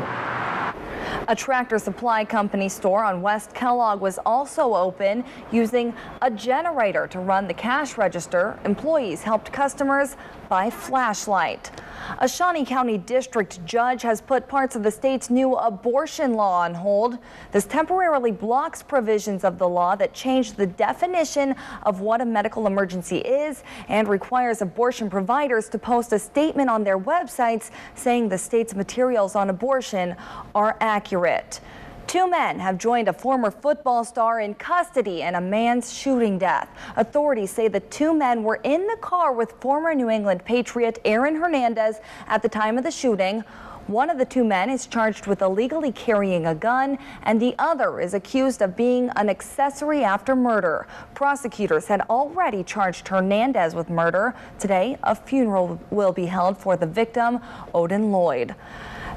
A Tractor Supply Company store on West Kellogg was also open, using a generator to run the cash register. Employees helped customers buy flashlight. A Shawnee County District judge has put parts of the state's new abortion law on hold. This temporarily blocks provisions of the law that change the definition of what a medical emergency is and requires abortion providers to post a statement on their websites saying the state's materials on abortion are accurate. Two men have joined a former football star in custody in a man's shooting death. Authorities say the two men were in the car with former New England Patriot Aaron Hernandez at the time of the shooting. One of the two men is charged with illegally carrying a gun, and the other is accused of being an accessory after murder. Prosecutors had already charged Hernandez with murder. Today, a funeral will be held for the victim, Odin Lloyd.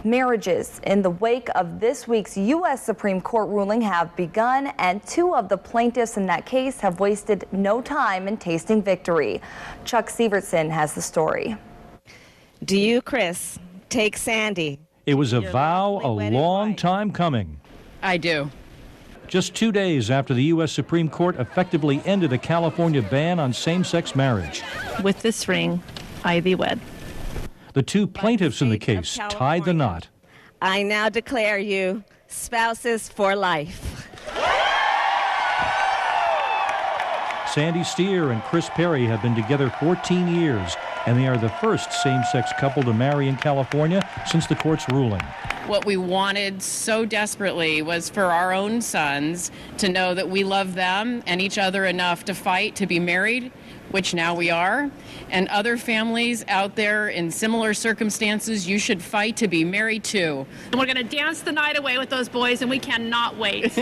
Marriages in the wake of this week's U.S. Supreme Court ruling have begun, and two of the plaintiffs in that case have wasted no time in tasting victory. Chuck Sievertson has the story. Do you, Chris, take Sandy? It was a vow a long time coming. I do. Just 2 days after the U.S. Supreme Court effectively ended a California ban on same-sex marriage. With this ring, I thee wed. The two plaintiffs in the case tied the knot. I now declare you spouses for life. Sandy Steer and Chris Perry have been together 14 years, and they are the first same-sex couple to marry in California since the court's ruling. What we wanted so desperately was for our own sons to know that we love them and each other enough to fight to be married, which now we are, and other families out there in similar circumstances, you should fight to be married too. We're going to dance the night away with those boys, and we cannot wait.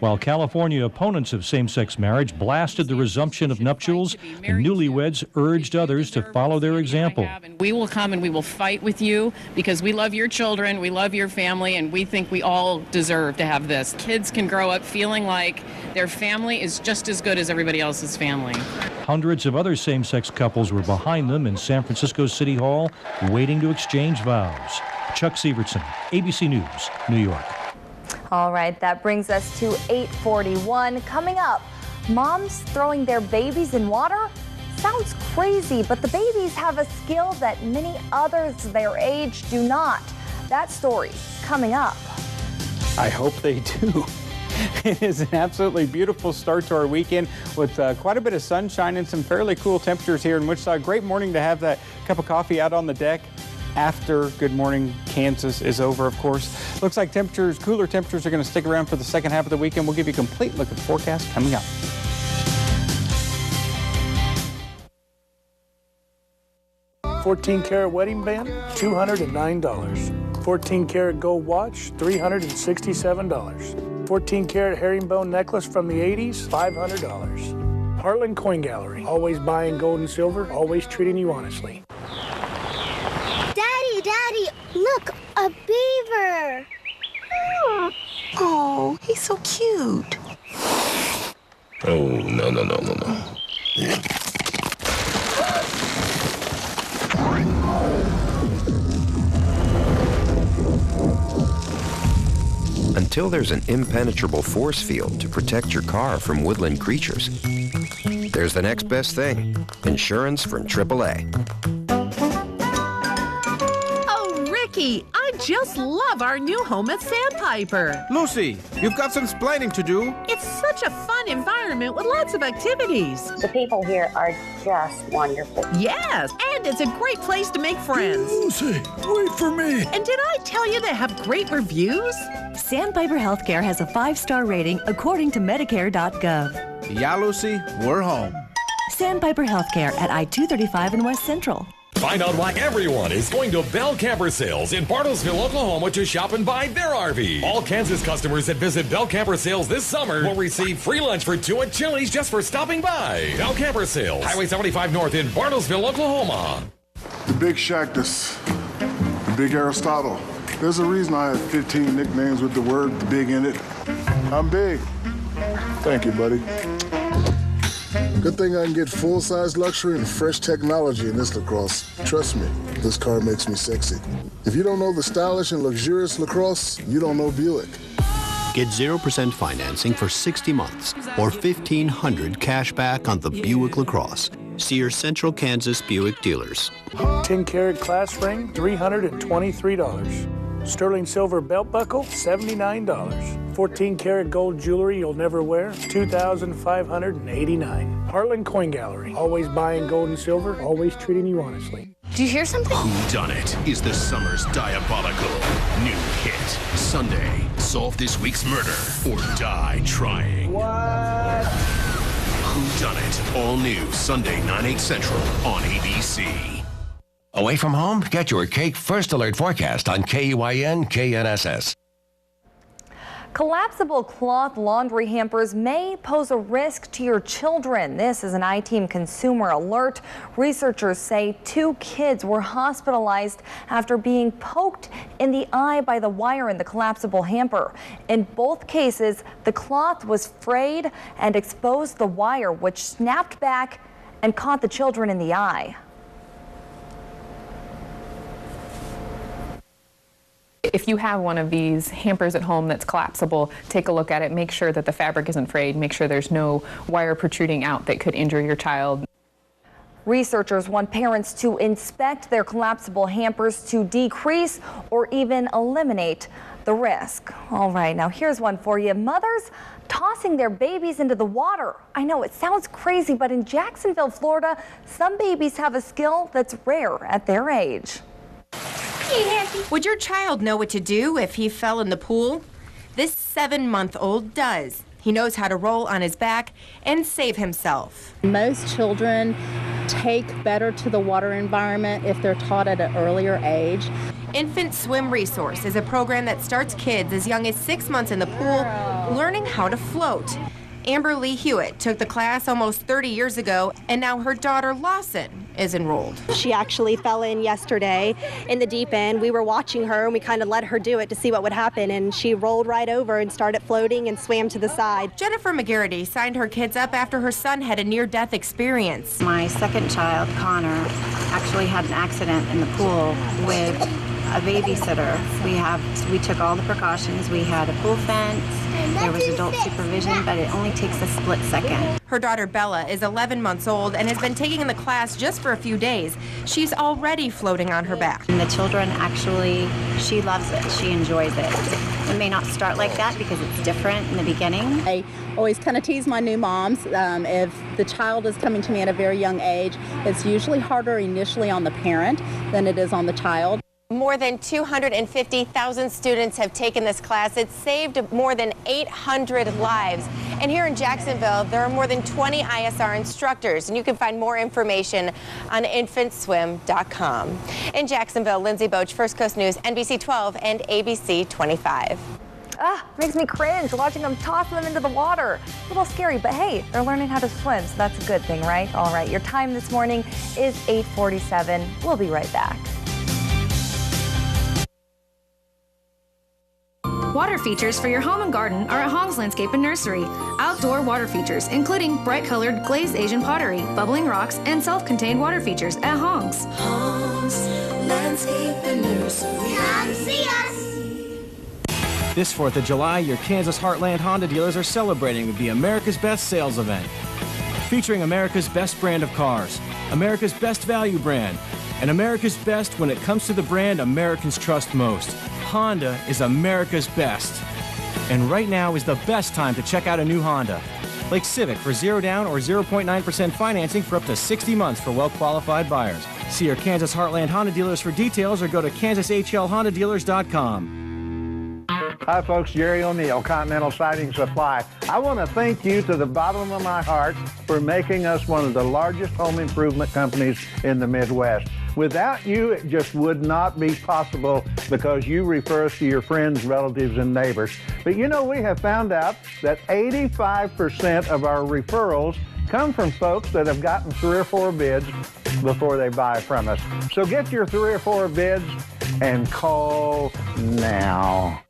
While California opponents of same-sex marriage blasted the resumption of nuptials, the newlyweds urged others to follow their example. We will come and we will fight with you because we love your children, we love your family, and we think we all deserve to have this. Kids can grow up feeling like their family is just as good as everybody else's family. Hundreds of other same-sex couples were behind them in San Francisco City Hall, waiting to exchange vows. Chuck Sievertson, ABC News, New York. All right, that brings us to 8:41. Coming up, moms throwing their babies in water? Sounds crazy, but the babies have a skill that many others their age do not. That story coming up. I hope they do. It is an absolutely beautiful start to our weekend with quite a bit of sunshine and some fairly cool temperatures here in Wichita. Great morning to have that cup of coffee out on the deck after Good Morning Kansas is over, of course. Looks like cooler temperatures are going to stick around for the second half of the weekend. We'll give you a complete look at the forecast coming up. $14-karat wedding band, $209. 14-karat gold watch, $367. 14-karat herringbone necklace from the 80s, $500. Heartland Coin Gallery, always buying gold and silver, always treating you honestly. Daddy, look, a beaver. Oh, he's so cute. Oh, no. Until there's an impenetrable force field to protect your car from woodland creatures, there's the next best thing, insurance from AAA. Oh, Ricky, I just love our new home at Sandpiper. Lucy, you've got some explaining to do. It's such a fun environment with lots of activities. The people here are just wonderful. Yes, and it's a great place to make friends. Lucy, wait for me. And did I tell you they have great reviews? Sandpiper Healthcare has a 5-star rating according to Medicare.gov. Yeah, Lucy, we're home. Sandpiper Healthcare at I-235 in West Central. Find out why everyone is going to Bell Camper Sales in Bartlesville, Oklahoma to shop and buy their RV. All Kansas customers that visit Bell Camper Sales this summer will receive free lunch for 2 at Chili's just for stopping by. Bell Camper Sales, Highway 75 North in Bartlesville, Oklahoma. The Big Shactus, the Big Aristotle. There's a reason I have 15 nicknames with the word the big in it. I'm big. Thank you, buddy. Good thing I can get full-size luxury and fresh technology in this LaCrosse. Trust me, this car makes me sexy. If you don't know the stylish and luxurious LaCrosse, you don't know Buick. Get 0% financing for 60 months or $1,500 cash back on the Buick LaCrosse. See your Central Kansas Buick dealers. 10-karat class ring, $323. Sterling silver belt buckle, $79. 14-karat gold jewelry you'll never wear, $2,589. Heartland Coin Gallery, always buying gold and silver, always treating you honestly. Do you hear something? Whodunit is the summer's diabolical new hit. Sunday, solve this week's murder or die trying. What? Whodunit, all new Sunday 9/8 Central on ABC. Away from home? Get your Cake First Alert forecast on KUIN KNSS. Collapsible cloth laundry hampers may pose a risk to your children. This is an I-Team consumer alert. Researchers say 2 kids were hospitalized after being poked in the eye by the wire in the collapsible hamper. In both cases, the cloth was frayed and exposed the wire, which snapped back and caught the children in the eye. If you have one of these hampers at home that's collapsible, take a look at it, make sure that the fabric isn't frayed, make sure there's no wire protruding out that could injure your child. Researchers want parents to inspect their collapsible hampers to decrease or even eliminate the risk. All right, now here's one for you. Mothers tossing their babies into the water. I know it sounds crazy, but in Jacksonville, Florida, some babies have a skill that's rare at their age. Would your child know what to do if he fell in the pool? This 7-month-old does. He knows how to roll on his back and save himself. Most children take better to the water environment if they're taught at an earlier age. Infant Swim Resource is a program that starts kids as young as 6 months in the pool learning how to float. Amber Lee Hewitt took the class almost 30 years ago, and now her daughter Lawson is enrolled. She actually fell in yesterday in the deep end. We were watching her and we kind of let her do it to see what would happen, and she rolled right over and started floating and swam to the side. Jennifer McGarity signed her kids up after her son had a near-death experience. My second child, Connor, actually had an accident in the pool with a babysitter. We took all the precautions. We had a pool fence. There was adult supervision, but it only takes a split second. Her daughter Bella is 11 months old and has been taking the class just for a few days. She's already floating on her back. And the children actually, she loves it. She enjoys it. It may not start like that because it's different in the beginning. I always kind of tease my new moms. If the child is coming to me at a very young age, it's usually harder initially on the parent than it is on the child. More than 250,000 students have taken this class. It's saved more than 800 lives. And here in Jacksonville, there are more than 20 ISR instructors, and you can find more information on infantswim.com. In Jacksonville, Lindsay Boach, First Coast News, NBC 12 and ABC 25. Makes me cringe watching them toss them into the water. A little scary, but hey, they're learning how to swim, so that's a good thing, right? All right, your time this morning is 8:47. We'll be right back. Water features for your home and garden are at Hong's Landscape and Nursery. Outdoor water features, including bright-colored glazed Asian pottery, bubbling rocks, and self-contained water features at Hong's. Hong's Landscape and Nursery. Come see us. This 4th of July, your Kansas Heartland Honda dealers are celebrating with the America's Best Sales Event. Featuring America's best brand of cars, America's best value brand, And America's best when it comes to the brand Americans trust most. Honda is America's best. And right now is the best time to check out a new Honda. Like Civic for 0 down or 0.9% financing for up to 60 months for well-qualified buyers. See your Kansas Heartland Honda dealers for details or go to kansashlhondadealers.com. Hi folks, Jerry O'Neill, Continental Siding Supply. I want to thank you to the bottom of my heart for making us one of the largest home improvement companies in the Midwest. Without you, it just would not be possible because you refer us to your friends, relatives, and neighbors. But you know, we have found out that 85% of our referrals come from folks that have gotten 3 or 4 bids before they buy from us. So get your 3 or 4 bids and call now.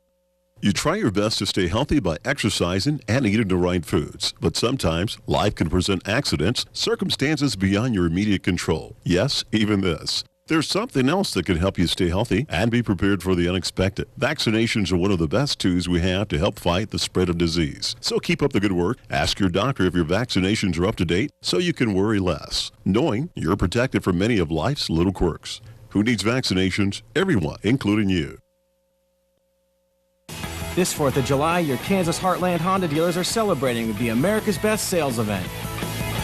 You try your best to stay healthy by exercising and eating the right foods. But sometimes life can present accidents, circumstances beyond your immediate control. Yes, even this. There's something else that can help you stay healthy and be prepared for the unexpected. Vaccinations are one of the best tools we have to help fight the spread of disease. So keep up the good work. Ask your doctor if your vaccinations are up to date so you can worry less, knowing you're protected from many of life's little quirks. Who needs vaccinations? Everyone, including you. This 4th of July, your Kansas Heartland Honda dealers are celebrating with the America's Best Sales Event.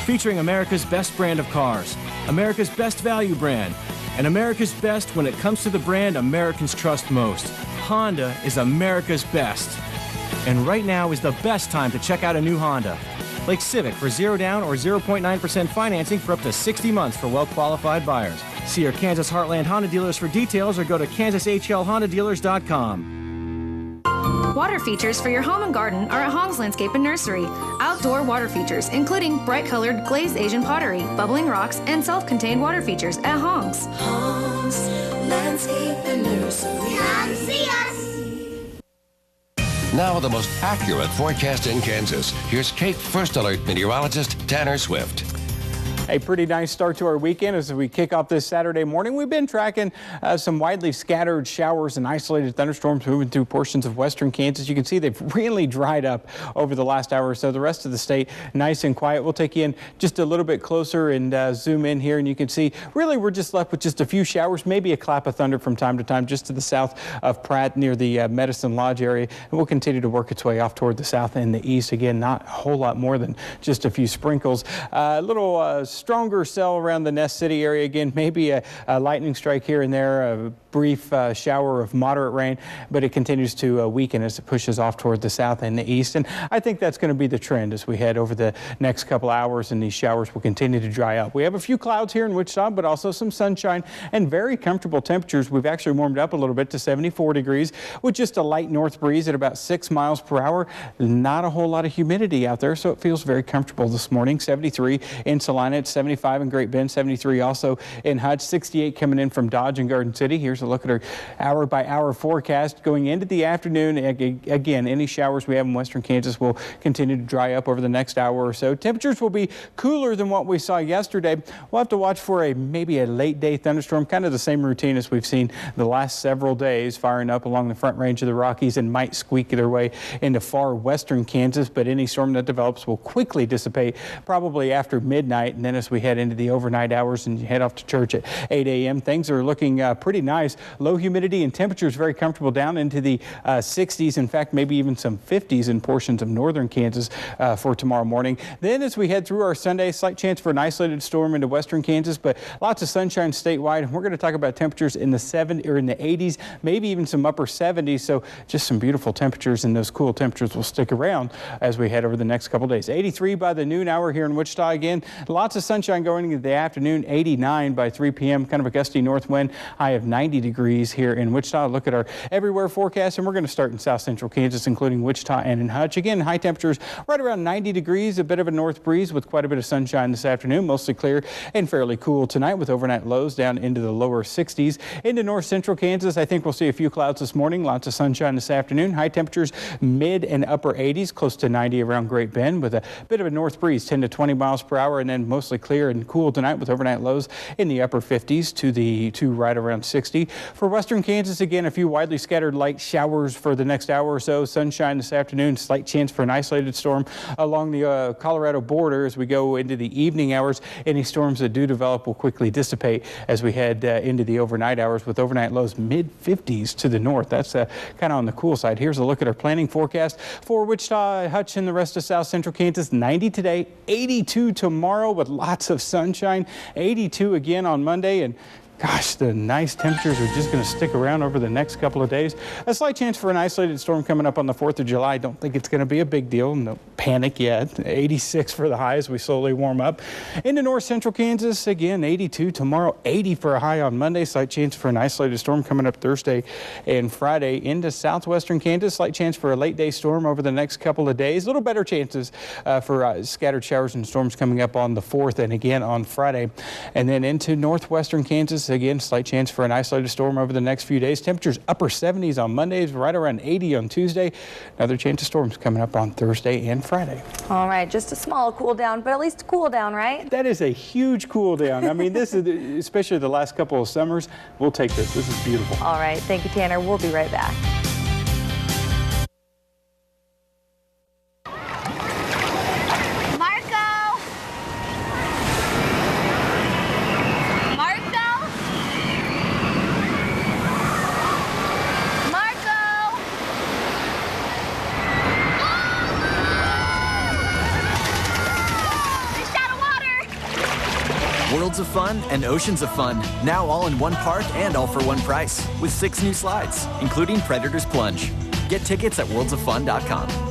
Featuring America's best brand of cars, America's best value brand, and America's best when it comes to the brand Americans trust most. Honda is America's best. And right now is the best time to check out a new Honda. Like Civic for 0 down or 0.9% financing for up to 60 months for well-qualified buyers. See your Kansas Heartland Honda dealers for details or go to kansashlhondadealers.com. Water features for your home and garden are at Hong's Landscape and Nursery. Outdoor water features, including bright-colored glazed Asian pottery, bubbling rocks, and self-contained water features at Hong's. Hong's Landscape and Nursery. Come see us. Now the most accurate forecast in Kansas. Here's Cape First Alert meteorologist Tanner Swift. A pretty nice start to our weekend as we kick off this Saturday morning. We've been tracking some widely scattered showers and isolated thunderstorms moving through portions of western Kansas. You can see they've really dried up over the last hour or so. The rest of the state nice and quiet. We'll take you in just a little bit closer and zoom in here, and you can see really we're just left with just a few showers, maybe a clap of thunder from time to time just to the south of Pratt near the Medicine Lodge area. And we'll continue to work its way off toward the south and the east. Again, not a whole lot more than just a few sprinkles. A little stronger cell around the Nest City area. Again, maybe a lightning strike here and there, a brief shower of moderate rain, but it continues to weaken as it pushes off toward the south and the east. And I think that's going to be the trend as we head over the next couple hours, and these showers will continue to dry up. We have a few clouds here in Wichita, but also some sunshine and very comfortable temperatures. We've actually warmed up a little bit to 74 degrees with just a light north breeze at about 6 miles per hour. Not a whole lot of humidity out there, so it feels very comfortable this morning. 73 in Salina, it's 75 in Great Bend, 73 also in Hutch, 68 coming in from Dodge and Garden City. Here's a look at our hour-by-hour forecast going into the afternoon. Again, any showers we have in western Kansas will continue to dry up over the next hour or so. Temperatures will be cooler than what we saw yesterday. We'll have to watch for maybe a late-day thunderstorm, kind of the same routine as we've seen the last several days, firing up along the front range of the Rockies and might squeak their way into far western Kansas. But any storm that develops will quickly dissipate probably after midnight, and then as we head into the overnight hours and head off to church at 8 a.m., things are looking pretty nice. Low humidity and temperatures very comfortable down into the 60s. In fact, maybe even some 50s in portions of northern Kansas for tomorrow morning. Then as we head through our Sunday, slight chance for an isolated storm into western Kansas, but lots of sunshine statewide. We're going to talk about temperatures in the 80s, maybe even some upper 70s. So just some beautiful temperatures, and those cool temperatures will stick around as we head over the next couple days. 83 by the noon hour here in Wichita. Again, lots of sunshine going into the afternoon. 89 by 3 p.m. Kind of a gusty north wind. High of 90 degrees here in Wichita. Look at our everywhere forecast, and we're going to start in south central Kansas, including Wichita and in Hutch. Again, high temperatures right around 90 degrees, a bit of a north breeze with quite a bit of sunshine this afternoon. Mostly clear and fairly cool tonight with overnight lows down into the lower 60s. Into north central Kansas, I think we'll see a few clouds this morning. Lots of sunshine this afternoon. High temperatures mid and upper 80s, close to 90 around Great Bend with a bit of a north breeze, 10 to 20 miles per hour, and then mostly mostly clear and cool tonight with overnight lows in the upper 50s to right around 60. For western Kansas, again, a few widely scattered light showers for the next hour or so. Sunshine this afternoon, slight chance for an isolated storm along the Colorado border as we go into the evening hours. Any storms that do develop will quickly dissipate as we head into the overnight hours with overnight lows mid-50s to the north. That's kind of on the cool side. Here's a look at our planning forecast for Wichita, Hutch, and the rest of south central Kansas. 90 today, 82 tomorrow with lots of sunshine, 82 again on Monday, and gosh, the nice temperatures are just going to stick around over the next couple of days. A slight chance for an isolated storm coming up on the 4th of July. Don't think it's going to be a big deal. No panic yet. 86 for the high as we slowly warm up. Into north central Kansas, again, 82 tomorrow, 80 for a high on Monday. Slight chance for an isolated storm coming up Thursday and Friday. Into southwestern Kansas, slight chance for a late day storm over the next couple of days. A little better chances for scattered showers and storms coming up on the 4th and again on Friday. And then into northwestern Kansas, again, slight chance for an isolated storm over the next few days. Temperatures upper 70s on Mondays, right around 80 on Tuesday. Another chance of storms coming up on Thursday and Friday. All right, just a small cool down, but at least a cool down, right? That is a huge cool down. I mean, this is, especially the last couple of summers, we'll take this. This is beautiful. All right, thank you, Tanner. We'll be right back. Worlds of fun and oceans of fun, now all in one park and all for one price, with 6 new slides, including Predator's Plunge. Get tickets at worldsofun.com.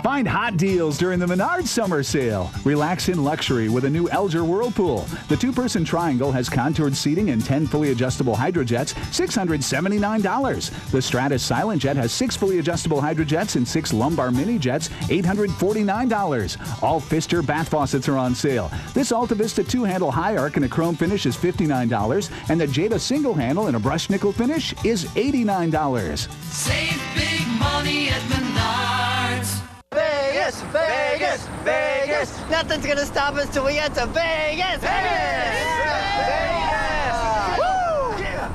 Find hot deals during the Menards summer sale. Relax in luxury with a new Elger Whirlpool. The 2-person triangle has contoured seating and 10 fully adjustable hydrojets, $679. The Stratus Silent Jet has 6 fully adjustable hydrojets and 6 lumbar mini jets, $849. All Pfister bath faucets are on sale. This Alta Vista 2-handle high arc in a chrome finish is $59, and the Jada single handle in a brushed nickel finish is $89. Save big money at Menards. Vegas, Vegas, Vegas. Nothing's gonna stop us till we get to Vegas. Vegas! Vegas! Woo! Yeah.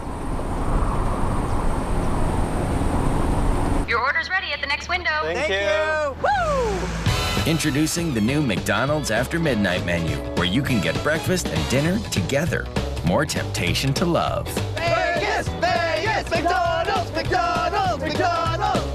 Your order's ready at the next window. Thank you. Woo! Introducing the new McDonald's After Midnight menu, where you can get breakfast and dinner together. More temptation to love. Vegas, Vegas, McDonald's, McDonald's, McDonald's.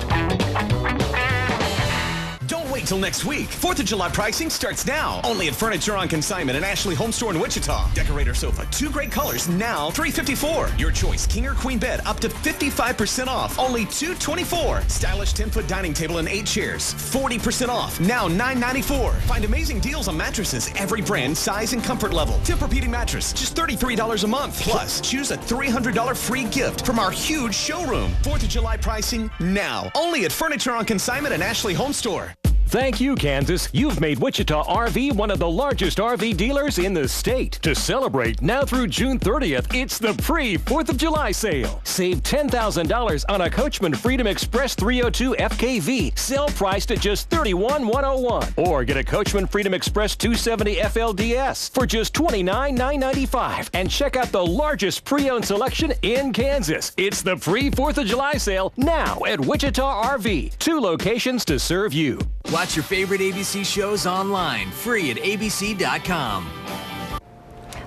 Don't wait till next week. 4th of July pricing starts now. Only at Furniture on Consignment and Ashley Home Store in Wichita. Decorator sofa, 2 great colors, now $354. Your choice, king or queen bed, up to 55% off, only $224. Stylish 10-foot dining table and 8 chairs, 40% off, now $994. Find amazing deals on mattresses, every brand, size, and comfort level. Tempur-Pedic mattress, just $33 a month. Plus, choose a $300 free gift from our huge showroom. 4th of July pricing now. Only at Furniture on Consignment and Ashley Home Store. Thank you, Kansas. You've made Wichita RV one of the largest RV dealers in the state. To celebrate, now through June 30th, it's the pre-4th of July sale. Save $10,000 on a Coachman Freedom Express 302 FKV, sale priced at just $31,101. Or get a Coachman Freedom Express 270 FLDS for just $29,995. And check out the largest pre-owned selection in Kansas. It's the pre-4th of July sale now at Wichita RV. 2 locations to serve you. Watch your favorite ABC shows online, free at abc.com.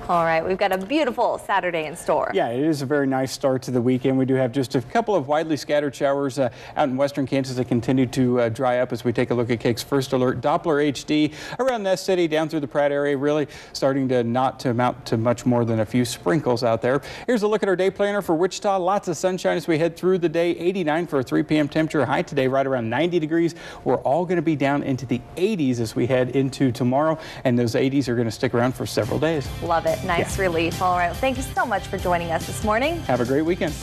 All right, we've got a beautiful Saturday in store. Yeah, it is a very nice start to the weekend. We do have just a couple of widely scattered showers out in western Kansas that continue to dry up as we take a look at Cake's first alert. Doppler HD around Nest City, down through the Pratt area, really starting to not to amount to much more than a few sprinkles out there. Here's a look at our day planner for Wichita. Lots of sunshine as we head through the day. 89 for a 3 p.m. temperature. High today right around 90 degrees. We're all going to be down into the 80s as we head into tomorrow, and those 80s are going to stick around for several days. Love it. Nice relief. All right. Well, thank you so much for joining us this morning. Have a great weekend.